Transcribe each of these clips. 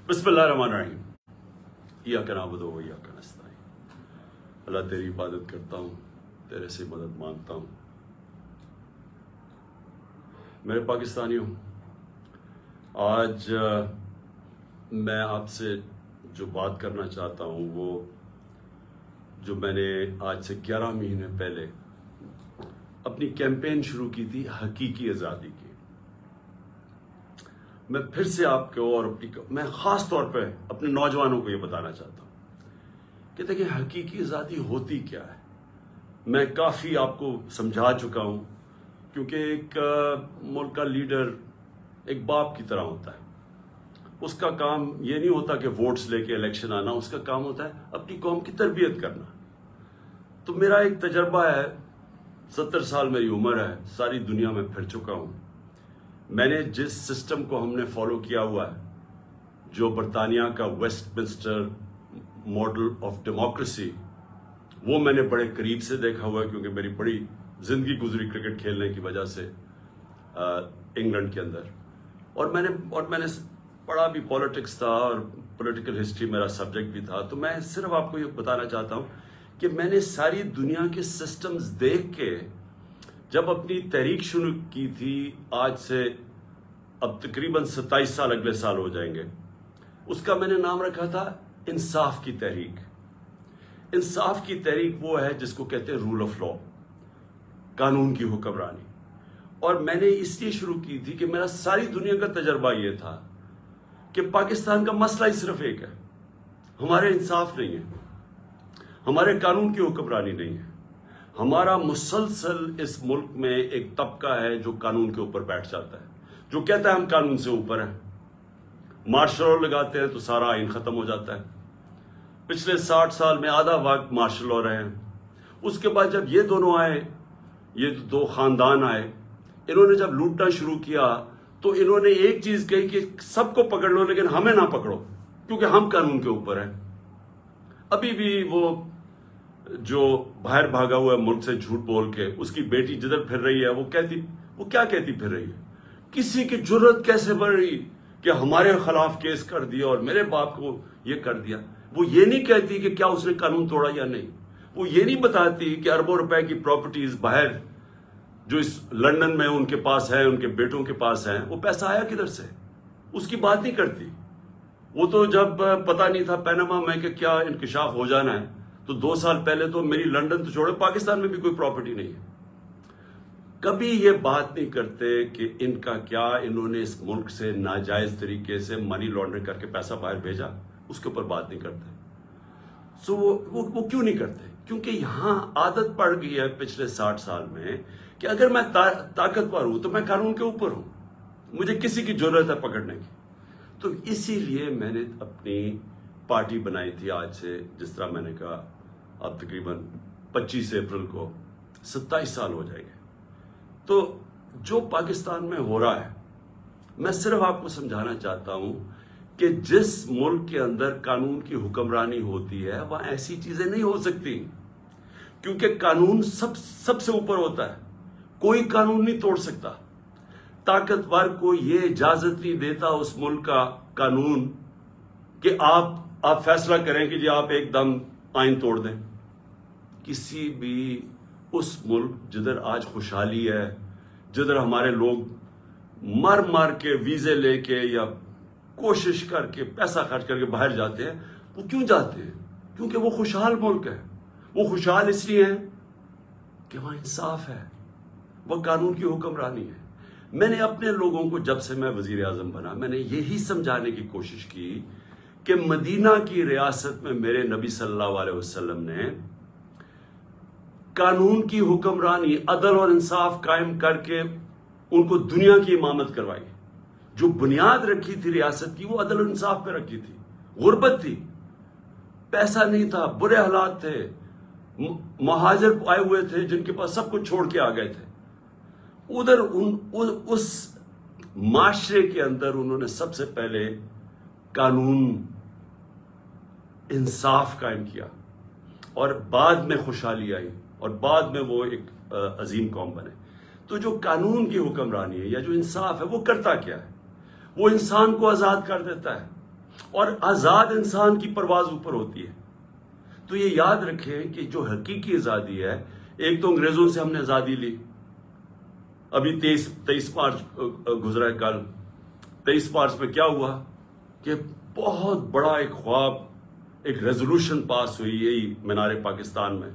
بسم اللہ الرحمن الرحیم. ایاک نعبد و ایاک نستعین. اللہ تیری عبادت کرتا ہوں، تیرے سے مدد مانگتا ہوں. میرے پاکستانیوں، آج میں آپ سے جو بات کرنا چاہتا ہوں وہ جو میں نے آج سے 11 مہینے پہلے اپنی کیمپین شروع کی تھی حقیقی آزادی کی. میں پھر سے آپ کو اور میں خاص طور پہ اپنے نوجوانوں کو یہ بتانا چاہتا ہوں کہ دیکھیں حقیقی آزادی ہوتی کیا ہے. میں کافی آپ کو سمجھا چکا ہوں، کیونکہ ایک ملک کا لیڈر ایک باپ کی طرح ہوتا ہے. اس کا کام یہ نہیں ہوتا کہ ووٹس لے کے الیکشن آنا، اس کا کام ہوتا ہے اپنی قوم کی تربیت کرنا. تو میرا ایک تجربہ ہے، 70 سال میری عمر ہے، ساری دنیا میں پھر چکا ہوں. میں نے جس سسٹم کو ہم نے فالو کیا ہوا ہے، جو برطانیہ کا Westminster model of democracy, وہ میں نے بڑے قریب سے دیکھا ہوا ہے، کیونکہ میری بڑی زندگی گزری کرکٹ کھیلنے کی وجہ سے انگلینڈ کے اندر. اور میں نے پڑھا بھی پالیٹکس تھا اور پولیٹیکل ہسٹری میرا سبجیکٹ بھی تھا. تو میں صرف آپ کو یہ بتانا چاہتا ہوں کہ میں نے ساری دنیا کے سسٹمز دیکھ کے جب اپنی تحریک شروع کی تھی، آج سے اب تقریباً 27 سال اگلے سال ہو جائیں گے، اس کا میں نے نام رکھا تھا انصاف کی تحریک. انصاف کی تحریک وہ ہے جس کو کہتے ہیں رول آف لا، قانون کی حکمرانی. اور میں نے اس لیے شروع کی تھی کہ میرا ساری دنیا کا تجربہ یہ تھا کہ پاکستان کا مسئلہ ہی صرف ایک ہے، ہمارے انصاف نہیں ہے، ہمارے قانون کی حکمرانی نہیں ہے. ہمارا مسلسل اس ملک میں ایک طبقہ ہے جو قانون کے اوپر بیٹھ جاتا ہے، جو کہتا ہے ہم قانون سے اوپر ہیں. مارشل لا لگاتے ہیں تو سارا آئین ختم ہو جاتا ہے. پچھلے 60 سال میں آدھا وقت مارشل لا رہے ہیں. اس کے بعد جب یہ دونوں آئے، یہ دو خاندان آئے، انہوں نے جب لوٹنا شروع کیا تو انہوں نے ایک چیز کہی کہ سب کو پکڑ لو لیکن ہمیں نہ پکڑو، کیونکہ ہم قانون کے اوپر ہیں. ابھی بھی وہ جو باہر بھاگا ہوا ہے ملک سے جھوٹ بول کے، اس کی بیٹی جدھر پھر رہی ہے وہ کیا کہتی پھر رہی ہے؟ کسی کی جرت کیسے بڑھ رہی کہ ہمارے خلاف کیس کر دیا اور میرے باپ کو یہ کر دیا. وہ یہ نہیں کہتی کہ کیا اس نے قانون توڑا یا نہیں. وہ یہ نہیں بتاتی کہ اربوں روپے کی پراپرٹیز باہر جو اس لندن میں ان کے پاس ہے، ان کے بیٹوں کے پاس ہیں، وہ پیسہ آیا کدھر سے، اس کی بات نہیں کرتی. وہ تو جب پتہ نہیں تھا پیناما میں کہ کیا انکشاف ہو جانا ہے، تو 2 سال پہلے تو میری لندن تو چھوڑے پاکستان میں بھی کوئی پراپرٹی نہیں ہے. کبھی یہ بات نہیں کرتے کہ ان کا کیا، انہوں نے اس ملک سے ناجائز طریقے سے منی لانڈرنگ کر کے پیسہ باہر بھیجا، اس کے اوپر بات نہیں کرتے. سو وہ کیوں نہیں کرتے؟ کیونکہ یہاں عادت پڑ گئی ہے پچھلے 60 سال میں کہ اگر میں طاقتور ہوں تو میں قانون کے اوپر ہوں، مجھے کسی کی ضرورت ہے پکڑنے کی. تو اسی لیے میں نے اپنی پارٹی بنائی تھی. آج سے جس طرح میں نے کہا اب تقریباً 25 اپریل کو 27 سال ہو جائیں گے. تو جو پاکستان میں ہو رہا ہے، میں صرف آپ کو سمجھانا چاہتا ہوں کہ جس ملک کے اندر قانون کی حکمرانی ہوتی ہے وہاں ایسی چیزیں نہیں ہو سکتی، کیونکہ قانون سب سے اوپر ہوتا ہے. کوئی قانون نہیں توڑ سکتا. طاقتور کو یہ اجازت نہیں دیتا اس ملک کا قانون کہ آپ فیصلہ کریں کہ جی آپ ایک دم آئین توڑ دیں. کسی بھی اس ملک جدھر آج خوشحالی ہے، جدھر ہمارے لوگ مر کے ویزے لے کے یا کوشش کر کے پیسہ خرچ کر کے باہر جاتے ہیں، وہ کیوں جاتے ہیں؟ کیونکہ وہ خوشحال ملک ہے. وہ خوشحال اس لیے ہیں کہ وہاں انصاف ہے، وہ قانون کی حکمرانی ہے. میں نے اپنے لوگوں کو جب سے میں وزیر اعظم بنا، میں نے یہی سمجھانے کی کوشش کی کہ مدینہ کی ریاست میں میرے نبی صلی اللہ علیہ وسلم نے قانون کی حکمرانی، عدل اور انصاف قائم کر کے ان کو دنیا کی امامت کروائی. جو بنیاد رکھی تھی ریاست کی وہ عدل اور انصاف پہ رکھی تھی. غربت تھی، پیسہ نہیں تھا، برے حالات تھے، مہاجر آئے ہوئے تھے جن کے پاس سب کچھ چھوڑ کے آ گئے تھے. ادھر اس معاشرے کے اندر انہوں نے سب سے پہلے قانون انصاف قائم کیا، اور بعد میں خوشحالی آئی اور بعد میں وہ ایک عظیم قوم بنے. تو جو قانون کی حکمرانی ہے یا جو انصاف ہے وہ کرتا کیا ہے؟ وہ انسان کو آزاد کر دیتا ہے. اور آزاد انسان کی پرواز اوپر ہوتی ہے. تو یہ یاد رکھیں کہ جو حقیقی آزادی ہے، ایک تو انگریزوں سے ہم نے آزادی لی. ابھی 23 مارچ گزرا ہے کل. 23 مارچ میں کیا ہوا کہ بہت بڑا ایک خواب، ایک ریزولوشن پاس ہوئی یہی مینار پاکستان میں،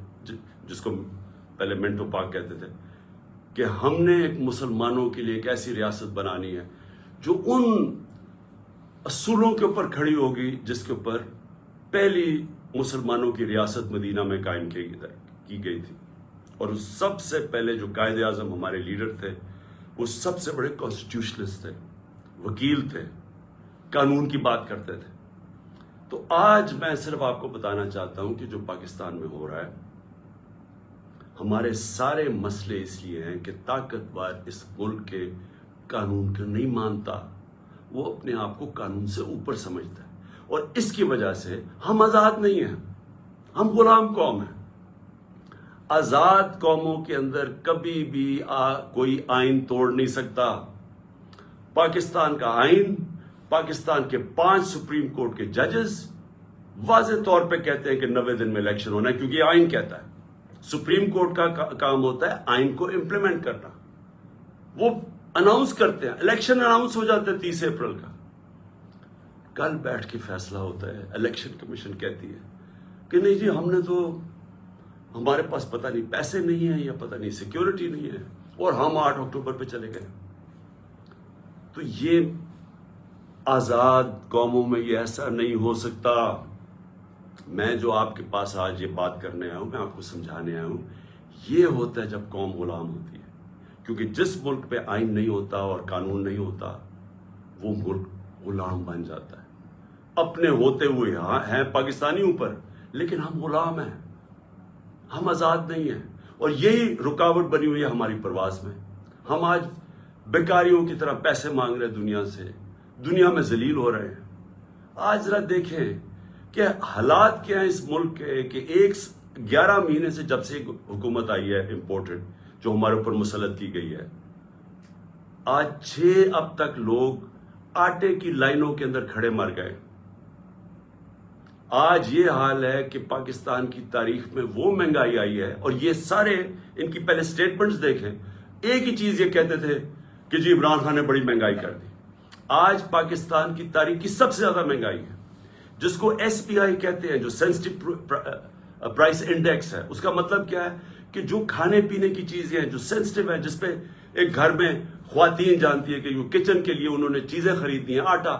جس کو پہلے منٹو پاک کہتے تھے، کہ ہم نے ایک مسلمانوں کے لیے ایک ایسی ریاست بنانی ہے جو ان اصولوں کے اوپر کھڑی ہوگی جس کے اوپر پہلی مسلمانوں کی ریاست مدینہ میں قائم کی گئی تھی. اور سب سے پہلے جو قائد اعظم ہمارے لیڈر تھے وہ سب سے بڑے کانسٹیٹیوشنسٹ تھے، وکیل تھے، قانون کی بات کرتے تھے. تو آج میں صرف آپ کو بتانا چاہتا ہوں کہ جو پاکستان میں ہو رہا ہے، ہمارے سارے مسئلے اس لیے ہیں کہ طاقتور اس ملک کے قانون کو نہیں مانتا، وہ اپنے آپ کو قانون سے اوپر سمجھتا ہے، اور اس کی وجہ سے ہم آزاد نہیں ہیں، ہم غلام قوم ہیں. آزاد قوموں کے اندر کبھی بھی کوئی آئین توڑ نہیں سکتا. پاکستان کا آئین، پاکستان کے 5 سپریم کورٹ کے ججز واضح طور پہ کہتے ہیں کہ 90 دن میں الیکشن ہونا ہے، کیونکہ یہ آئین کہتا ہے. سپریم کورٹ کا کام ہوتا ہے آئین کو امپلیمنٹ کرنا. وہ اناؤنس کرتے ہیں، الیکشن اناؤنس ہو جاتا ہے 30 اپریل کا، کل بیٹھ کے فیصلہ ہوتا ہے. الیکشن کمیشن کہتی ہے کہ نہیں جی، ہم نے تو، ہمارے پاس پتہ نہیں پیسے نہیں ہیں یا پتہ نہیں سیکیورٹی نہیں ہے، اور ہم 8 اکتوبر پہ چلے گئے. تو یہ آزاد قوموں میں یہ ایسا نہیں ہو سکتا. میں جو آپ کے پاس آج یہ بات کرنے آیا ہوں، میں آپ کو سمجھانے آیا ہوں، یہ ہوتا ہے جب قوم غلام ہوتی ہے. کیونکہ جس ملک پہ آئین نہیں ہوتا اور قانون نہیں ہوتا، وہ ملک غلام بن جاتا ہے. اپنے ہوتے ہوئے ہیں پاکستانی اوپر، لیکن ہم غلام ہیں، ہم آزاد نہیں ہیں. اور یہی رکاوٹ بنی ہوئی ہے ہماری پرواز میں. ہم آج بیکاریوں کی طرح پیسے مانگ رہے دنیا سے، دنیا میں ذلیل ہو رہے ہیں. آج ذرا دیکھیں کہ حالات کیا ہیں اس ملک کے، کہ 11 مہینے سے جب سے حکومت آئی ہے امپورٹڈ، جو ہمارے اوپر مسلط کی گئی ہے، آج 6 اب تک لوگ آٹے کی لائنوں کے اندر کھڑے مر گئے. آج یہ حال ہے کہ پاکستان کی تاریخ میں وہ مہنگائی آئی ہے، اور یہ سارے ان کی پہلے سٹیٹمنٹس دیکھیں، ایک ہی چیز یہ کہتے تھے کہ جی عمران خان نے بڑی مہنگائی کر دی. آج پاکستان کی تاریخ کی سب سے زیادہ مہنگائی ہے، جس کو SPI کہتے ہیں، جو سینسٹیو پرائس انڈیکس ہے. اس کا مطلب کیا ہے کہ جو کھانے پینے کی چیزیں ہیں جو سینسٹیو ہیں، جس پہ ایک گھر میں خواتین جانتی ہے کہ وہ کچن کے لیے انہوں نے چیزیں خریدنی ہیں، آٹا،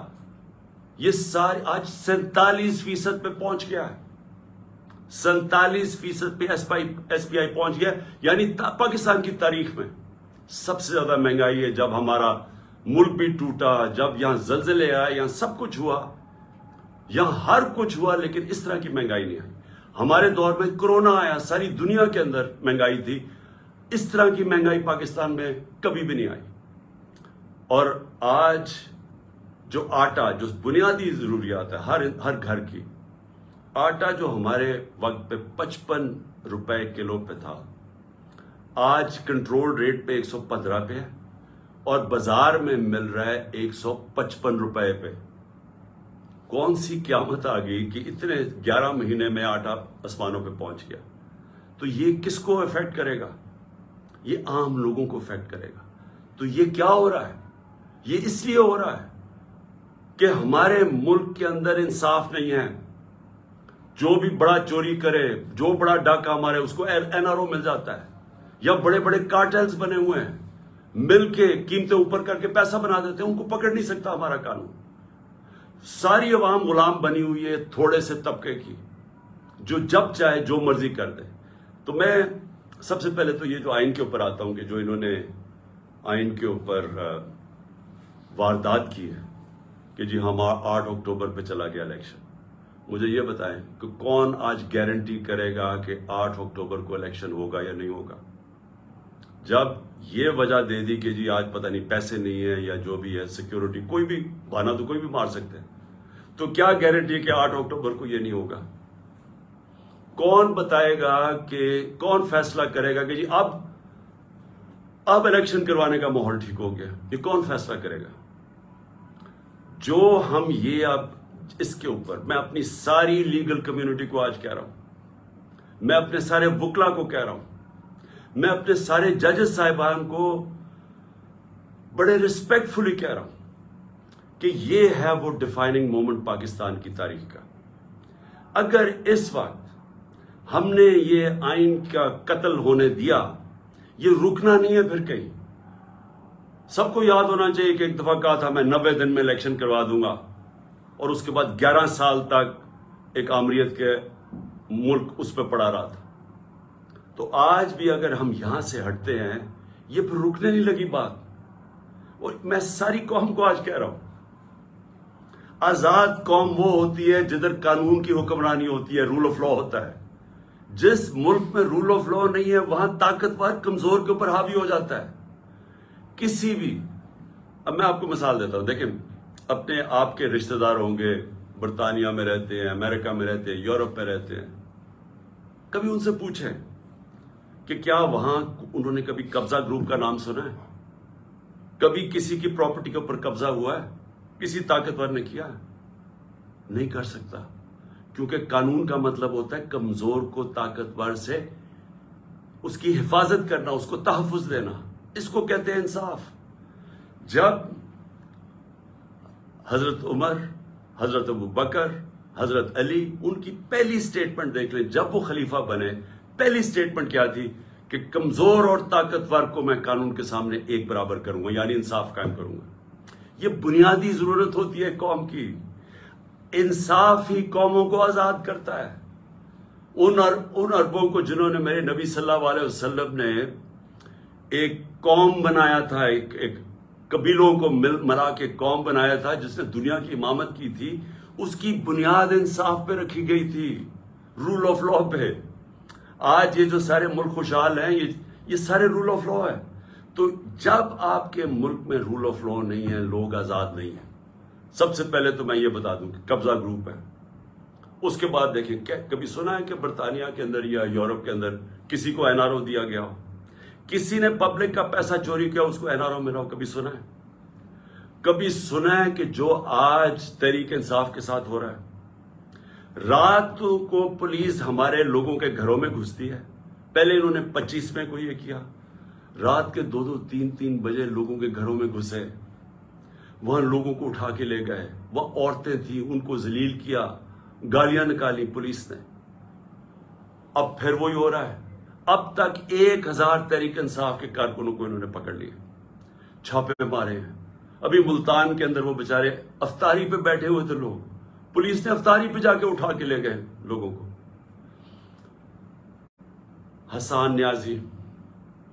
یہ سارے آج 47% پہ پہنچ گیا ہے. 47% پہ SPI پہنچ گیا، یعنی پاکستان کی تاریخ میں سب سے زیادہ مہنگائی ہے. جب ہمارا ملک بھی ٹوٹا، جب یہاں زلزلے آئے، یہاں سب کچھ ہوا، یہاں ہر کچھ ہوا، لیکن اس طرح کی مہنگائی نہیں آئی. ہمارے دور میں کرونا آیا، ساری دنیا کے اندر مہنگائی تھی، اس طرح کی مہنگائی پاکستان میں کبھی بھی نہیں آئی. اور آج جو آٹا، جو بنیادی ضروریات ہے ہر گھر کی، آٹا جو ہمارے وقت پہ 55 روپے کلو پہ تھا، آج کنٹرول ریٹ پہ 115 پہ ہے، اور بازار میں مل رہا ہے 155 روپے پہ. کون سی قیامت آ گئی کہ اتنے 11 مہینے میں آٹا آسمانوں پہ پہنچ گیا. تو یہ کس کو افیکٹ کرے گا؟ یہ عام لوگوں کو افیکٹ کرے گا. تو یہ کیا ہو رہا ہے؟ یہ اس لیے ہو رہا ہے کہ ہمارے ملک کے اندر انصاف نہیں ہے. جو بھی بڑا چوری کرے، جو بڑا ڈاکہ مارے، اس کو NRO مل جاتا ہے، یا بڑے بڑے کارٹلز بنے ہوئے ہیں، مل کے قیمتیں اوپر کر کے پیسہ بنا دیتے ہیں، ان کو پکڑ نہیں سکتا ہمارا قانون. ساری عوام غلام بنی ہوئی ہے تھوڑے سے طبقے کی، جو جب چاہے جو مرضی کر دے. تو میں سب سے پہلے تو یہ جو آئین کے اوپر آتا ہوں، کہ جو انہوں نے آئین کے اوپر واردات کی ہے کہ جی ہم 8 اکتوبر پہ چلا گیا الیکشن. مجھے یہ بتائیں کہ کون آج گارنٹی کرے گا کہ 8 اکتوبر کو الیکشن ہوگا یا نہیں ہوگا؟ جب یہ وجہ دے دی کہ جی آج پتہ نہیں پیسے نہیں ہیں یا جو بھی ہے، سیکیورٹی، کوئی بھی بہانہ تو کوئی بھی مار سکتے ہیں، تو کیا گارنٹی ہے کہ 8 اکتوبر کو یہ نہیں ہوگا؟ کون بتائے گا کہ کون فیصلہ کرے گا کہ جی اب الیکشن کروانے کا ماحول ٹھیک ہو گیا؟ یہ کون فیصلہ کرے گا؟ جو ہم یہ اب اس کے اوپر میں اپنی ساری لیگل کمیونٹی کو آج کہہ رہا ہوں، میں اپنے سارے وکلا کو کہہ رہا ہوں، میں اپنے سارے ججز صاحبان کو بڑے ریسپیکٹ فلی کہہ رہا ہوں کہ یہ ہے وہ ڈیفائننگ مومنٹ پاکستان کی تاریخ کا۔ اگر اس وقت ہم نے یہ آئین کا قتل ہونے دیا، یہ رکنا نہیں ہے پھر کہیں۔ سب کو یاد ہونا چاہیے کہ ایک دفعہ کہا تھا میں 90 دن میں الیکشن کروا دوں گا، اور اس کے بعد 11 سال تک ایک آمریت کے ملک اس پہ پڑا رہا تھا۔ تو آج بھی اگر ہم یہاں سے ہٹتے ہیں، یہ پھر رکنے نہیں لگی بات۔ اور میں ساری قوم کو آج کہہ رہا ہوں، آزاد قوم وہ ہوتی ہے جدھر قانون کی حکمرانی ہوتی ہے، رول آف لا ہوتا ہے۔ جس ملک میں رول آف لا نہیں ہے، وہاں طاقتور کمزور کے اوپر حاوی ہو جاتا ہے۔ کسی بھی، اب میں آپ کو مثال دیتا ہوں، دیکھیں اپنے آپ کے رشتہ دار ہوں گے، برطانیہ میں رہتے ہیں، امریکہ میں رہتے ہیں، یورپ میں رہتے ہیں، کبھی ان سے پوچھیں کہ کیا وہاں انہوں نے کبھی قبضہ گروپ کا نام سنا ہے؟ کبھی کسی کی پراپرٹی کے اوپر قبضہ ہوا ہے؟ کسی طاقتور نے کیا ہے؟ نہیں کر سکتا، کیونکہ قانون کا مطلب ہوتا ہے کمزور کو طاقتور سے اس کی حفاظت کرنا، اس کو تحفظ دینا۔ اس کو کہتے ہیں انصاف۔ جب حضرت عمر، حضرت ابو بکر، حضرت علی، ان کی پہلی سٹیٹمنٹ دیکھ لیں، جب وہ خلیفہ بنے پہلی سٹیٹمنٹ کیا تھی کہ کمزور اور طاقتور کو میں قانون کے سامنے ایک برابر کروں گا، یعنی انصاف قائم کروں گا۔ یہ بنیادی ضرورت ہوتی ہے قوم کی۔ انصاف ہی قوموں کو آزاد کرتا ہے۔ ان عربوں کو جنہوں نے میرے نبی صلی اللہ علیہ وسلم نے ایک قوم بنایا تھا، ایک قبیلوں کو ملا کے قوم بنایا تھا جس نے دنیا کی امامت کی تھی، اس کی بنیاد انصاف پہ رکھی گئی تھی، رول آف لا پہ۔ آج یہ جو سارے ملک خوشحال ہیں، یہ سارے رول آف لا ہے۔ تو جب آپ کے ملک میں رول آف لا نہیں ہے، لوگ آزاد نہیں ہیں۔ سب سے پہلے تو میں یہ بتا دوں کہ قبضہ گروپ ہے۔ اس کے بعد دیکھیں، کبھی سنا ہے کہ برطانیہ کے اندر یا یورپ کے اندر کسی کو NRO دیا گیا ہو؟ کسی نے پبلک کا پیسہ چوری کیا، اس کو NRO ملا ہو؟ کبھی سنا ہے؟ کبھی سنا ہے کہ جو آج تحریک انصاف کے ساتھ ہو رہا ہے؟ رات کو پولیس ہمارے لوگوں کے گھروں میں گھستی ہے۔ پہلے انہوں نے 25 میں کو یہ کیا، رات کے 2-2, 3-3 بجے لوگوں کے گھروں میں گھسے، وہاں لوگوں کو اٹھا کے لے گئے، وہ عورتیں تھیں ان کو ذلیل کیا، گالیاں نکالی پولیس نے۔ اب پھر وہی ہو رہا ہے۔ اب تک 1000 تحریک انصاف کے کارکنوں کو انہوں نے پکڑ لیا، چھاپے مارے ہیں۔ ابھی ملتان کے اندر وہ بیچارے افطاری پہ بیٹھے ہوئے تھے لوگ، پولیس نے افطاری پہ جا کے اٹھا کے لے گئے لوگوں کو۔ حسان نیازی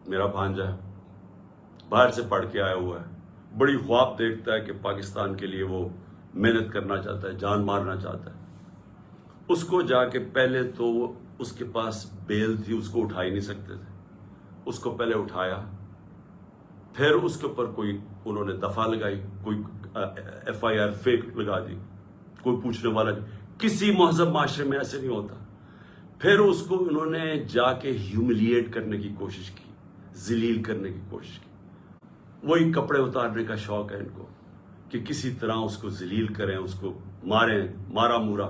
میرا بھانجا ہے، باہر سے پڑھ کے آیا ہوا ہے، بڑی خواب دیکھتا ہے کہ پاکستان کے لیے وہ محنت کرنا چاہتا ہے، جان مارنا چاہتا ہے۔ اس کو جا کے پہلے تو اس کے پاس بیل تھی، اس کو اٹھا ہی نہیں سکتے تھے، اس کو پہلے اٹھایا، پھر اس کے اوپر کوئی انہوں نے دفعہ لگائی، کوئی FIR فیک لگا دی، کوئی پوچھنے والا نہیں۔ کسی مہذب معاشرے میں ایسے نہیں ہوتا۔ پھر اس کو انہوں نے جا کے ہیوملیٹ کرنے کی کوشش کی، ذلیل کرنے کی کوشش کی۔ وہی کپڑے اتارنے کا شوق ہے ان کو کہ کسی طرح اس کو ذلیل کریں، اس کو ماریں، مارا مورا۔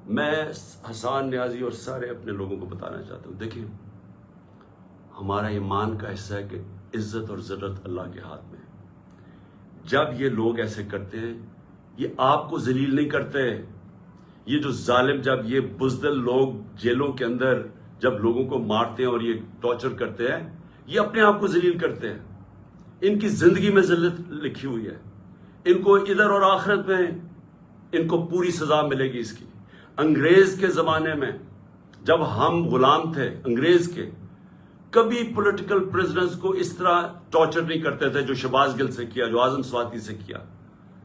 میں حسان نیازی اور سارے اپنے لوگوں کو بتانا چاہتا ہوں، دیکھیں ہمارا ایمان کا حصہ ہے کہ عزت اور ذلت اللہ کے ہاتھ میں ہے۔ جب یہ لوگ ایسے کرتے ہیں، یہ آپ کو ذلیل نہیں کرتے۔ یہ جو ظالم، جب یہ بزدل لوگ جیلوں کے اندر جب لوگوں کو مارتے ہیں اور یہ ٹارچر کرتے ہیں، یہ اپنے آپ کو ذلیل کرتے ہیں۔ ان کی زندگی میں ذلت لکھی ہوئی ہے، ان کو ادھر اور آخرت میں ان کو پوری سزا ملے گی اس کی۔ انگریز کے زمانے میں جب ہم غلام تھے انگریز کے، کبھی پولیٹیکل پرزنرز کو اس طرح ٹارچر نہیں کرتے تھے جو شہباز گل سے کیا، جو اعظم سواتی سے کیا،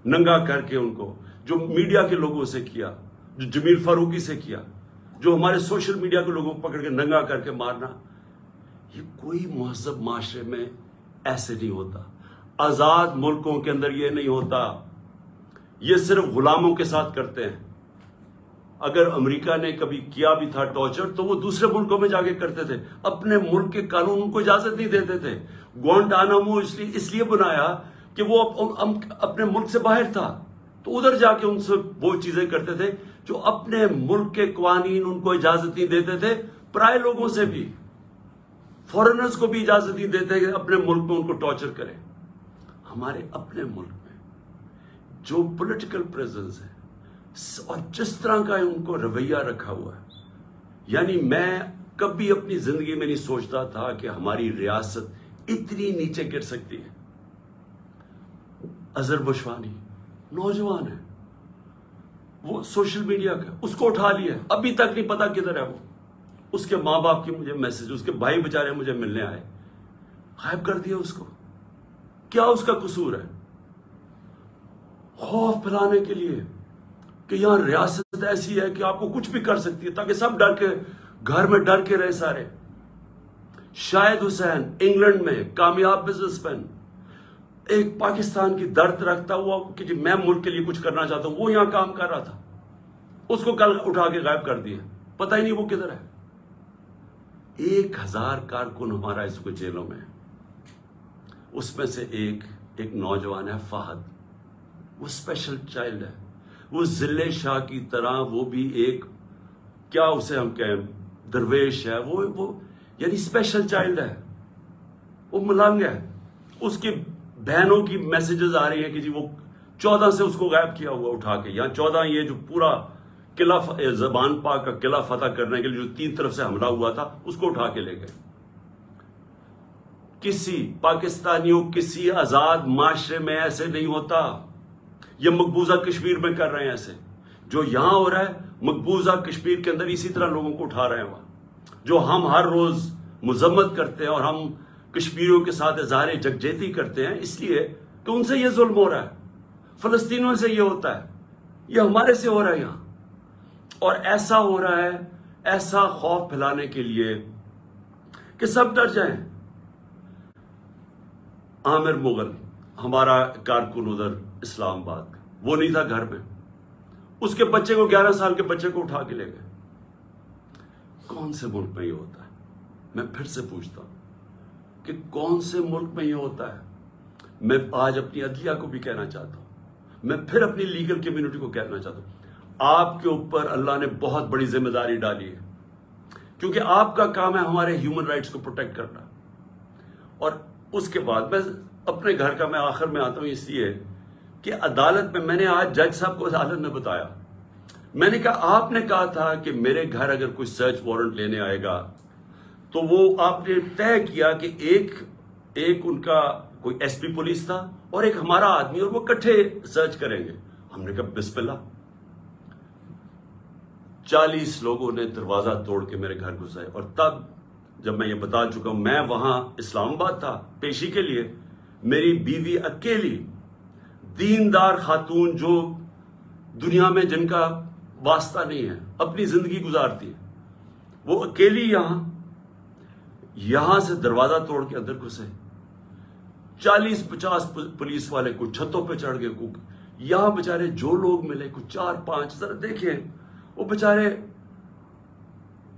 ننگا کر کے ان کو، جو میڈیا کے لوگوں سے کیا، جو جمیل فاروقی سے کیا، جو ہمارے سوشل میڈیا کے لوگوں کو پکڑ کے ننگا کر کے مارنا۔ یہ کوئی مہذب معاشرے میں ایسے نہیں ہوتا، آزاد ملکوں کے اندر یہ نہیں ہوتا۔ یہ صرف غلاموں کے ساتھ کرتے ہیں۔ اگر امریکہ نے کبھی کیا بھی تھا ٹارچر تو وہ دوسرے ملکوں میں جا کے کرتے تھے، اپنے ملک کے قانون کو اجازت نہیں دیتے تھے۔ گوانٹانامو اس لیے بنایا کہ وہ اپنے ملک سے باہر تھا، تو ادھر جا کے ان سے وہ چیزیں کرتے تھے جو اپنے ملک کے قوانین ان کو اجازت نہیں دیتے تھے، پرائے لوگوں سے بھی، فورنرز کو بھی اجازت نہیں دیتے کہ اپنے ملک میں ان کو ٹارچر کریں۔ ہمارے اپنے ملک میں جو پولیٹیکل پریزنس ہے اور جس طرح کا ان کو رویہ رکھا ہوا ہے، یعنی میں کبھی اپنی زندگی میں نہیں سوچتا تھا کہ ہماری ریاست اتنی نیچے گر سکتی ہے۔ اظہر بشوانی نوجوان ہے، وہ سوشل میڈیا کا، اس کو اٹھا لیا، ابھی تک نہیں پتا کدھر ہے وہ۔ اس کے ماں باپ کی مجھے میسج، اس کے بھائی بچارے مجھے ملنے آئے، غائب کر دیا اس کو۔ کیا اس کا قصور ہے؟ خوف پھیلانے کے لیے کہ یہاں ریاست ایسی ہے کہ آپ کو کچھ بھی کر سکتی ہے، تاکہ سب ڈر کے گھر میں ڈر کے رہے سارے۔ شاہد حسین انگلینڈ میں کامیاب بزنس مین، ایک پاکستان کی درد رکھتا ہوا کہ جی میں ملک کے لیے کچھ کرنا چاہتا ہوں، وہ یہاں کام کر رہا تھا، اس کو کل اٹھا کے غائب کر دیا، پتہ ہی نہیں وہ کدھر ہے۔ 1000 کارکن ہمارا اس کو جیلوں میں ہے، اس میں سے ایک نوجوان ہے فہد، وہ اسپیشل چائلڈ ہے، وہ ضلع شاہ کی طرح، وہ بھی ایک کیا اسے ہم کہیں درویش ہے، وہ یعنی اسپیشل چائلڈ ہے، وہ ملنگ ہے۔ اس کی بہنوں کی میسیجز آ رہی ہیں کہ جی وہ 14 سے اس کو غائب کیا ہوا اٹھا کے، یہاں 14 یہ جو پورا قلعہ زبان پاک کا قلعہ فتح کرنے کے لیے جو 3 طرف سے حملہ ہوا تھا، اس کو اٹھا کے لے گئے۔ کسی پاکستانیوں کسی آزاد معاشرے میں ایسے نہیں ہوتا، یہ مقبوضہ کشمیر میں کر رہے ہیں ایسے، جو یہاں ہو رہا ہے مقبوضہ کشمیر کے اندر اسی طرح لوگوں کو اٹھا رہے ہیں وہاں، جو ہم ہر روز مذمت کرتے ہیں اور ہم کشمیریوں کے ساتھ اظہار یکجہتی کرتے ہیں، اس لیے کہ ان سے یہ ظلم ہو رہا ہے، فلسطینیوں سے یہ ہوتا ہے، یہ ہمارے سے ہو رہا ہے یہاں، اور ایسا ہو رہا ہے ایسا خوف پھیلانے کے لیے کہ سب ڈر جائیں۔ عامر مغل ہمارا کارکن ادھر اسلام آباد کا، وہ نہیں تھا گھر میں، اس کے بچے کو 11 سال کے بچے کو اٹھا کے لے گئے۔ کون سے ملک میں یہ ہوتا ہے؟ میں پھر سے پوچھتا ہوں کہ کون سے ملک میں یہ ہوتا ہے؟ میں آج اپنی عدلیہ کو بھی کہنا چاہتا ہوں، میں پھر اپنی لیگل کمیونٹی کو کہنا چاہتا ہوں، آپ کے اوپر اللہ نے بہت بڑی ذمہ داری ڈالی ہے، کیونکہ آپ کا کام ہے ہمارے ہیومن رائٹس کو پروٹیکٹ کرنا۔ اور اس کے بعد میں اپنے گھر کا میں آخر میں آتا ہوں اس لیے کہ عدالت میں نے آج جج صاحب کو عدالت میں بتایا، میں نے کہا آپ نے کہا تھا کہ میرے گھر اگر کوئی سرچ وارنٹ لینے آئے گا تو وہ آپ نے طے کیا کہ ایک ان کا کوئی ایس پی پولیس تھا اور ایک ہمارا آدمی، اور وہ کٹھے سرچ کریں گے۔ ہم نے کہا بسم اللہ۔ 40 لوگوں نے دروازہ توڑ کے میرے گھر گھسائے، اور تب جب میں یہ بتا چکا ہوں، میں وہاں اسلام آباد تھا پیشی کے لیے، میری بیوی اکیلی دیندار خاتون جو دنیا میں جن کا واسطہ نہیں ہے، اپنی زندگی گزارتی ہے، وہ اکیلی یہاں سے دروازہ توڑ کے اندر گھسے۔ 40-50 پولیس والے کچھ چھتوں پہ چڑھ گئے، یہاں بےچارے جو لوگ ملے کچھ 4-5، ذرا دیکھیں وہ بےچارے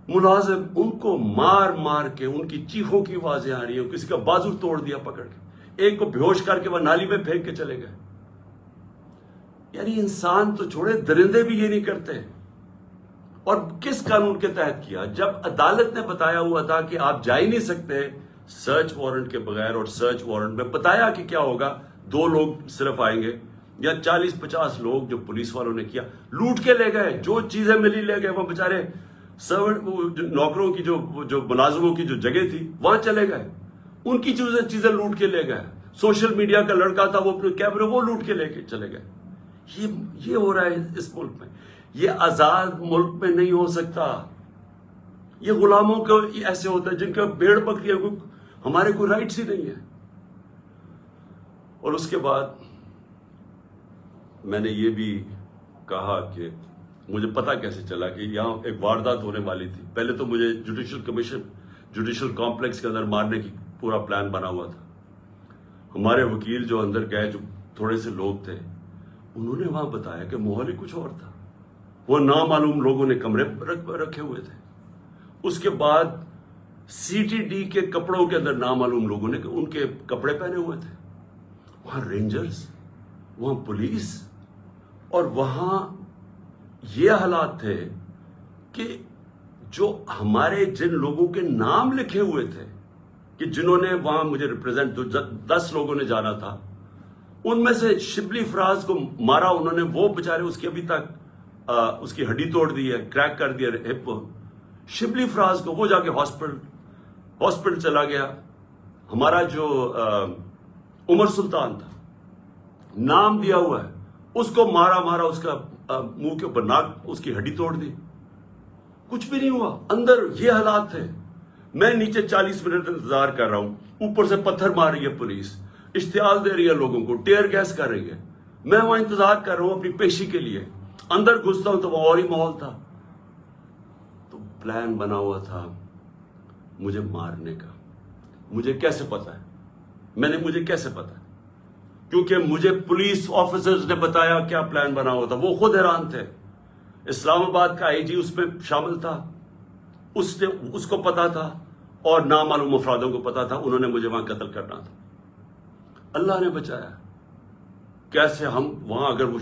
ملازم، ان کو مار مار کے ان کی چیخوں کی آوازیں آ رہی ہیں، کسی کا بازو توڑ دیا پکڑ کے، ایک کو بیہوش کر کے وہ نالی میں پھینک کے چلے گئے۔ یعنی انسان تو چھوڑے، درندے بھی یہ نہیں کرتے۔ اور کس قانون کے تحت کیا؟ جب عدالت نے بتایا ہوا تھا کہ آپ جا ہی نہیں سکتے سرچ وارنٹ کے بغیر، اور سرچ وارنٹ میں بتایا کہ کیا ہوگا، 2 لوگ صرف آئیں گے یا 40-50 لوگ جو پولیس والوں نے کیا، لوٹ کے لے گئے، جو چیزیں ملی لے گئے، وہ بےچارے سرونٹ نوکروں کی جو ملازموں کی جو جگہ تھی وہاں چلے گئے، ان کی چیزیں لوٹ کے لے گئے۔ سوشل میڈیا کا لڑکا تھا، وہ اپنے کیمرے وہ لوٹ کے لے کے چلے گئے۔ یہ ہو رہا ہے اس ملک میں، یہ آزاد ملک میں نہیں ہو سکتا۔ یہ غلاموں کو ایسے ہوتا ہے جن کے بھیڑ بکریاں کو ہمارے کوئی رائٹس ہی نہیں ہے۔ اور اس کے بعد میں نے یہ بھی کہا کہ مجھے پتا کیسے چلا کہ یہاں ایک واردات ہونے والی تھی۔ پہلے تو مجھے جوڈیشل کمپلیکس کے اندر مارنے کی پورا پلان بنا ہوا تھا۔ ہمارے وکیل جو اندر گئے، جو تھوڑے سے لوگ تھے، انہوں نے وہاں بتایا کہ ماحول ہی کچھ اور تھا، وہ نامعلوم لوگوں نے کمرے رکھے ہوئے تھے۔ اس کے بعد سی ٹی ڈی کے کپڑوں کے اندر نامعلوم لوگوں نے ان کے کپڑے پہنے ہوئے تھے، وہاں رینجرز، وہاں پولیس، اور وہاں یہ حالات تھے کہ جو ہمارے جن لوگوں کے نام لکھے ہوئے تھے کہ جنہوں نے وہاں مجھے ریپرزینٹ 10 لوگوں نے جانا تھا، ان میں سے شبلی فراز کو مارا انہوں نے، وہ بیچارے اس کی ابھی تک اس کی ہڈی توڑ دی ہے، کریک کر دیا ہپ کو. شبلی فراز کو وہ جا کے ہاسپٹل چلا گیا. ہمارا جو عمر سلطان تھا، نام دیا ہوا ہے، اس کو مارا اس کا منہ کے اوپر ناک، اس کی ہڈی توڑ دی. کچھ بھی نہیں ہوا. اندر یہ حالات تھے. میں نیچے 40 منٹ انتظار کر رہا ہوں، اوپر سے پتھر مار رہی ہے پولیس، اشتعال دے رہی ہے لوگوں کو، ٹیئر گیس کر رہی ہے. میں وہاں انتظار کر رہا ہوں اپنی پیشی کے لیے. اندر گھستا ہوں تو وہ اور ہی ماحول تھا. تو پلان بنا ہوا تھا مجھے مارنے کا. مجھے کیسے پتا ہے؟ مجھے کیسے پتا ہے؟ کیونکہ مجھے پولیس آفیسرز نے بتایا کیا پلان بنا ہوا تھا. وہ خود حیران تھے. اسلام آباد کا آئی جی اس میں شامل تھا، اس کو پتا تھا، اور نامعلوم افرادوں کو پتا تھا. انہوں نے مجھے وہاں قتل کرنا تھا. اللہ نے بچایا. کیسے ہم وہاں، اگر وہ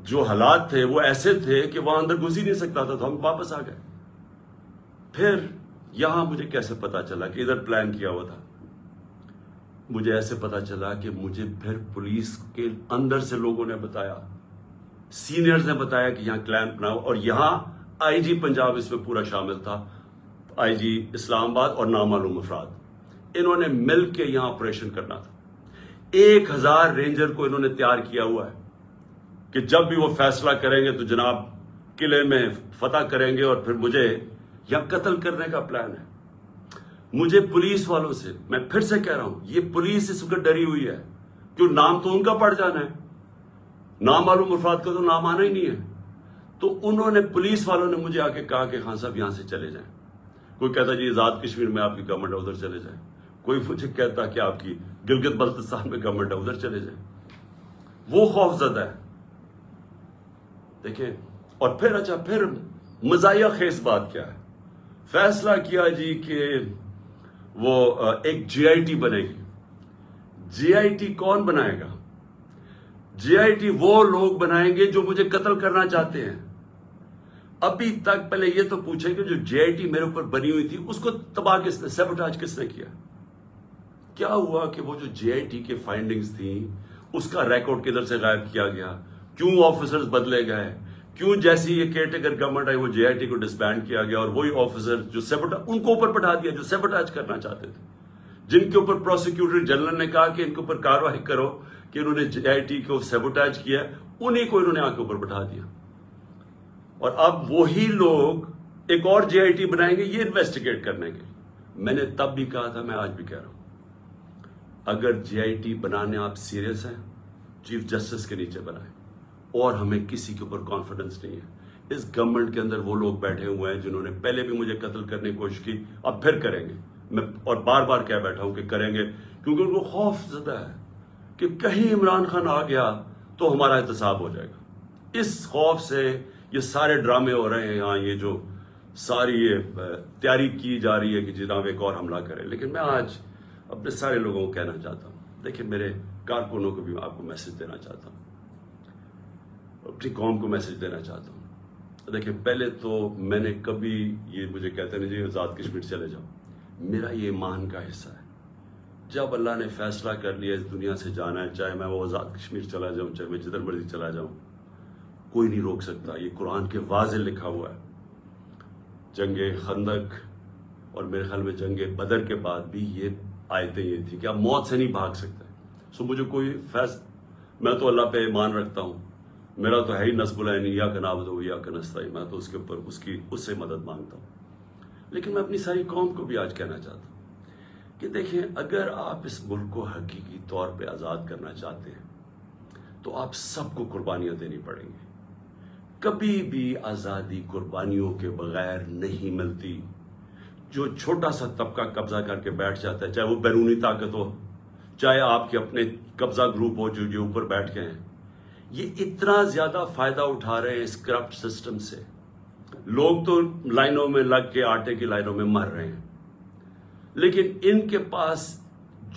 جو حالات تھے وہ ایسے تھے کہ وہاں اندر گھس ہی نہیں سکتا تھا، تو ہم واپس آ گئے. پھر یہاں مجھے کیسے پتا چلا کہ ادھر پلان کیا ہوا تھا؟ مجھے ایسے پتا چلا کہ مجھے پھر پولیس کے اندر سے لوگوں نے بتایا، سینئرز نے بتایا کہ یہاں پلان بناؤ. اور یہاں آئی جی پنجاب اس میں پورا شامل تھا، آئی جی اسلام آباد اور نامعلوم افراد. انہوں نے مل کے یہاں آپریشن کرنا تھا. 1000 رینجر کو انہوں نے تیار کیا ہوا ہے کہ جب بھی وہ فیصلہ کریں گے تو جناب قلعے میں فتح کریں گے، اور پھر مجھے یہاں قتل کرنے کا پلان ہے. مجھے پولیس والوں سے، میں پھر سے کہہ رہا ہوں، یہ پولیس اس وقت ڈری ہوئی ہے، کیوں نام تو ان کا پڑ جانا ہے، نامعلوم افراد کا تو نام آنا ہی نہیں ہے. تو انہوں نے، پولیس والوں نے مجھے آ کے کہا کہ خان صاحب یہاں سے چلے جائیں. کوئی کہتا جی آزاد کشمیر میں آپ کی گورنمنٹ ہے، ادھر چلے جائیں. کوئی مجھے کہتا کہ آپ کی گلگت بلتستان میں گورنمنٹ ہے، ادھر چلے جائیں. وہ خوف زدہ ہے. دیکھیں، اور پھر مزاحیہ خیز بات کیا ہے؟ فیصلہ کیا جی کہ وہ ایک جی آئی ٹی بنے گی. جی آئی ٹی کون بنائے گا؟ جی آئی ٹی وہ لوگ بنائیں گے جو مجھے قتل کرنا چاہتے ہیں. ابھی تک پہلے یہ تو پوچھیں کہ جو جی آئی ٹی میرے اوپر بنی ہوئی تھی اس کو تباہ کس نے، سیبوٹاج کس نے کیا؟ کیا ہوا کہ وہ جو جی آئی ٹی کے فائنڈنگز تھیں اس کا ریکارڈ کدھر سے غائب کیا گیا؟ کیوں آفیسرز بدلے گئے؟ کیوں جیسی یہ کیئر ٹیکر گورنمنٹ آئی وہ جے آئی ٹی کو ڈسبینڈ کیا گیا، اور وہی آفیسر جو ان کو اوپر بٹھا دیا جو سیبوٹاج کرنا چاہتے تھے، جن کے اوپر پروسیکیوٹر جنرل نے کہا کہ ان کے اوپر کارروائی کرو کہ انہوں نے جے آئی ٹی کو سیبوٹاج کیا، انہی کو انہوں نے آ کے اوپر بٹھا دیا. اور اب وہی لوگ ایک اور جے آئی ٹی بنائیں گے یہ انویسٹیگیٹ کرنے کے. میں نے تب بھی کہا تھا، میں آج بھی کہہ رہا ہوں، اگر جے آئی ٹی بنانے آپ سیریس ہیں، چیف جسٹس کے نیچے بنائیں. اور ہمیں کسی کے اوپر کانفیڈنس نہیں ہے. اس گورنمنٹ کے اندر وہ لوگ بیٹھے ہوئے ہیں جنہوں نے پہلے بھی مجھے قتل کرنے کی کوشش کی، اب پھر کریں گے. میں اور بار بار کہہ بیٹھا ہوں کہ کریں گے، کیونکہ ان کو خوف زدہ ہے کہ کہیں عمران خان آ گیا تو ہمارا احتساب ہو جائے گا. اس خوف سے یہ سارے ڈرامے ہو رہے ہیں یہاں، یہ جو ساری یہ تیاری کی جا رہی ہے کہ جناب ایک اور حملہ کرے. لیکن میں آج اپنے سارے لوگوں کو کہنا چاہتا ہوں، دیکھیں میرے کارکنوں کو بھی میں آپ کو میسج دینا چاہتا ہوں، اپنی قوم کو میسج دینا چاہتا ہوں. دیکھیں، پہلے تو میں نے کبھی یہ مجھے کہتے نہیں جی آزاد کشمیر چلے جاؤ، میرا یہ ایمان کا حصہ ہے. جب اللہ نے فیصلہ کر لیا اس دنیا سے جانا ہے، چاہے میں وہ آزاد کشمیر چلا جاؤں، چاہے میں جدھر مرضی چلا جاؤں، کوئی نہیں روک سکتا. یہ قرآن کے واضح لکھا ہوا ہے. جنگ خندق اور میرے خیال میں جنگ بدر کے بعد بھی یہ آیتیں یہ تھی کہ آپ موت سے نہیں بھاگ سکتے. سو مجھے کوئی میں تو اللہ پہ ایمان رکھتا ہوں، میرا تو ہے ہی نصب العین یا کا نعبد و یا کا نستعین، میں تو اس کے اوپر اس سے مدد مانگتا ہوں. لیکن میں اپنی ساری قوم کو بھی آج کہنا چاہتا ہوں کہ دیکھیں، اگر آپ اس ملک کو حقیقی طور پہ آزاد کرنا چاہتے ہیں تو آپ سب کو قربانیاں دینی پڑیں گی. کبھی بھی آزادی قربانیوں کے بغیر نہیں ملتی. جو چھوٹا سا طبقہ قبضہ کر کے بیٹھ جاتا ہے، چاہے وہ بیرونی طاقت ہو، چاہے آپ کے اپنے قبضہ گروپ ہو جو اوپر بیٹھ گئے ہیں، یہ اتنا زیادہ فائدہ اٹھا رہے ہیں اس کرپٹ سسٹم سے. لوگ تو لائنوں میں لگ کے آٹے کی لائنوں میں مر رہے ہیں، لیکن ان کے پاس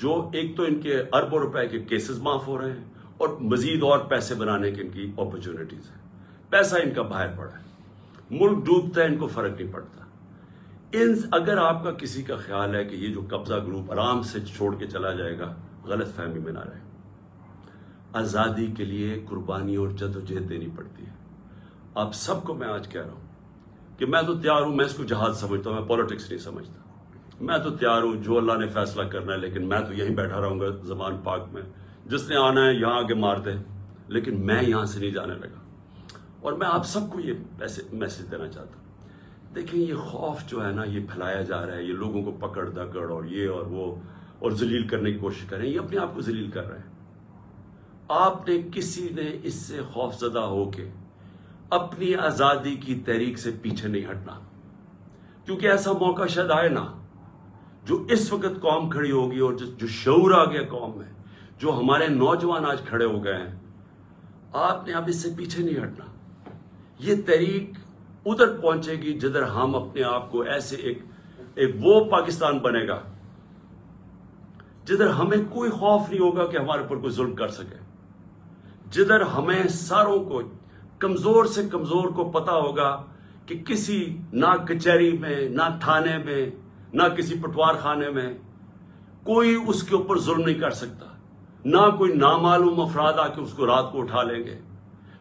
جو ایک تو ان کے اربوں روپے کے کیسز معاف ہو رہے ہیں، اور مزید اور پیسے بنانے کی ان کی اپرچونٹیز ہیں. پیسہ ان کا باہر پڑا ہے, ملک ڈوبتا ہے, ان کو فرق نہیں پڑتا. اگر آپ کا کسی کا خیال ہے کہ یہ جو قبضہ گروپ آرام سے چھوڑ کے چلا جائے گا, غلط فہمی میں نہ رہے. آزادی کے لیے قربانی اور جدوجہد دینی پڑتی ہے. آپ سب کو میں آج کہہ رہا ہوں کہ میں تو تیار ہوں, میں اس کو جہاد سمجھتا ہوں, میں پولیٹکس نہیں سمجھتا. میں تو تیار ہوں, جو اللہ نے فیصلہ کرنا ہے, لیکن میں تو یہیں بیٹھا رہوں گا زمان پاک میں. جس نے آنا ہے یہاں آگے مار دے, لیکن میں یہاں سے نہیں جانے لگا. اور میں آپ سب کو یہ میسج دینا چاہتا ہوں. دیکھیں, یہ خوف جو ہے نا, یہ پھیلایا جا رہا ہے, یہ لوگوں کو پکڑ دکڑ اور یہ اور وہ اور ذلیل کرنے کی کوشش کر رہے ہیں. یہ اپنے آپ کو ذلیل کر رہے ہیں. آپ نے کسی نے اس سے خوف زدہ ہو کے اپنی آزادی کی تحریک سے پیچھے نہیں ہٹنا, کیونکہ ایسا موقع شاید آئے نا, جو اس وقت قوم کھڑی ہوگی اور جو شعور آ گیا قوم میں, جو ہمارے نوجوان آج کھڑے ہو گئے ہیں, آپ نے اب اس سے پیچھے نہیں ہٹنا. یہ تحریک ادھر پہنچے گی جدھر ہم اپنے آپ کو ایسے ایک وہ پاکستان بنے گا جدھر ہمیں کوئی خوف نہیں ہوگا کہ ہمارے اوپر کوئی ظلم کر سکے, جدھر ہمیں ساروں کو, کمزور سے کمزور کو پتا ہوگا کہ کسی نہ کچہری میں, نہ تھانے میں, نہ کسی پٹوار خانے میں کوئی اس کے اوپر ظلم نہیں کر سکتا, نہ کوئی نامعلوم افراد آ کے اس کو رات کو اٹھا لیں گے,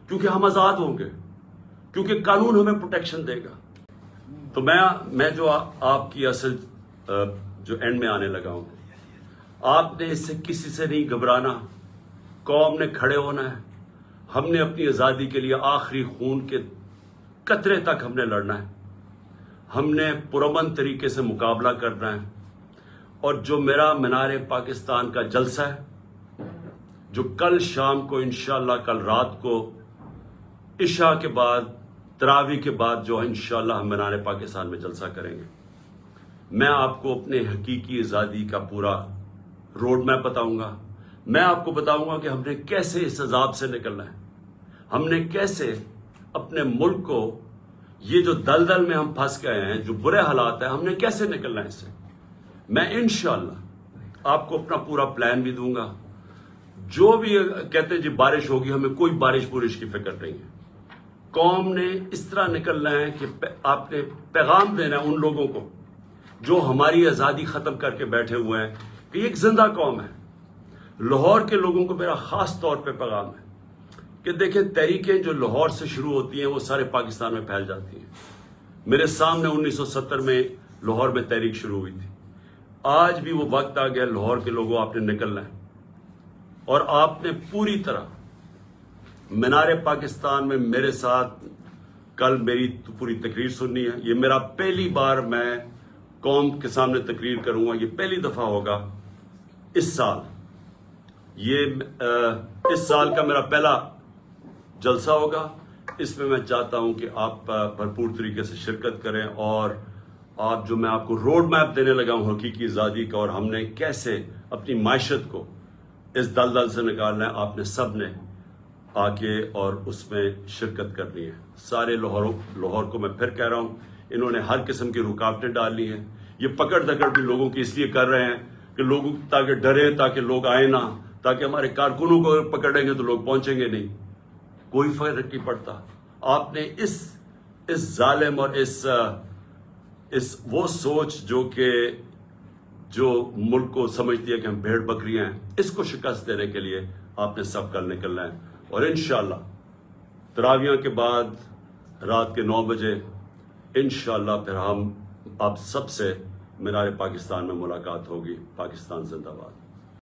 کیونکہ ہم آزاد ہوں گے, کیونکہ قانون ہمیں پروٹیکشن دے گا. تو میں جو آپ کی اصل جو اینڈ میں آنے لگا ہوں, آپ نے اس سے کسی سے نہیں گھبرانا. قوم نے کھڑے ہونا ہے. ہم نے اپنی آزادی کے لیے آخری خون کے قطرے تک ہم نے لڑنا ہے. ہم نے پرامن طریقے سے مقابلہ کرنا ہے. اور جو میرا مینار پاکستان کا جلسہ ہے, جو کل شام کو انشاءاللہ, کل رات کو عشاء کے بعد, تراویح کے بعد جو انشاءاللہ ہم مینار پاکستان میں جلسہ کریں گے, میں آپ کو اپنے حقیقی آزادی کا پورا روڈ میپ بتاؤں گا. میں آپ کو بتاؤں گا کہ ہم نے کیسے اس عذاب سے نکلنا ہے, ہم نے کیسے اپنے ملک کو, یہ جو دلدل میں ہم پھنس گئے ہیں, جو برے حالات ہیں, ہم نے کیسے نکلنا ہے اس سے. میں انشاءاللہ آپ کو اپنا پورا پلان بھی دوں گا. جو بھی کہتے ہیں جی بارش ہوگی, ہمیں کوئی بارش کی فکر نہیں ہے. قوم نے اس طرح نکلنا ہے کہ آپ نے پیغام دینا ہے ان لوگوں کو جو ہماری آزادی ختم کر کے بیٹھے ہوئے ہیں کہ یہ ایک زندہ قوم ہے. لاہور کے لوگوں کو میرا خاص طور پہ پیغام ہے کہ دیکھیں, تحریکیں جو لاہور سے شروع ہوتی ہیں وہ سارے پاکستان میں پھیل جاتی ہیں. میرے سامنے 1970 میں لاہور میں تحریک شروع ہوئی تھی. آج بھی وہ وقت آ گیا, لاہور کے لوگوں آپ نے نکلنا ہے, اور آپ نے پوری طرح مینار پاکستان میں میرے ساتھ کل میری پوری تقریر سننی ہے. یہ میرا پہلی بار میں قوم کے سامنے تقریر کروں گا, یہ پہلی دفعہ ہوگا اس سال. یہ اس سال کا میرا پہلا جلسہ ہوگا. اس میں چاہتا ہوں کہ آپ بھرپور طریقے سے شرکت کریں, اور آپ جو میں آپ کو روڈ میپ دینے لگا ہوں حقیقی آزادی کا, اور ہم نے کیسے اپنی معیشت کو اس دلدل سے نکالنا ہے, آپ نے سب نے آ کے اور اس میں شرکت کرنی ہے. سارے لاہور کو میں پھر کہہ رہا ہوں, انہوں نے ہر قسم کی رکاوٹیں ڈالی ہیں. یہ پکڑ دکڑ بھی لوگوں کی اس لیے کر رہے ہیں کہ لوگ تاکہ ڈرے, تاکہ لوگ آئے نہ, تاکہ ہمارے کارکنوں کو پکڑیں گے تو لوگ پہنچیں گے نہیں. کوئی فرق نہیں پڑتا. آپ نے اس ظالم اور اس وہ سوچ جو ملک کو سمجھتی ہے کہ ہم بھیڑ بکریاں ہیں, اس کو شکست دینے کے لیے آپ نے سب کل نکلنا ہے. اور انشاءاللہ تراویح کے بعد رات کے 9 بجے انشاءاللہ پھر ہم آپ سب سے مینار پاکستان میں ملاقات ہوگی. پاکستان زندہ باد.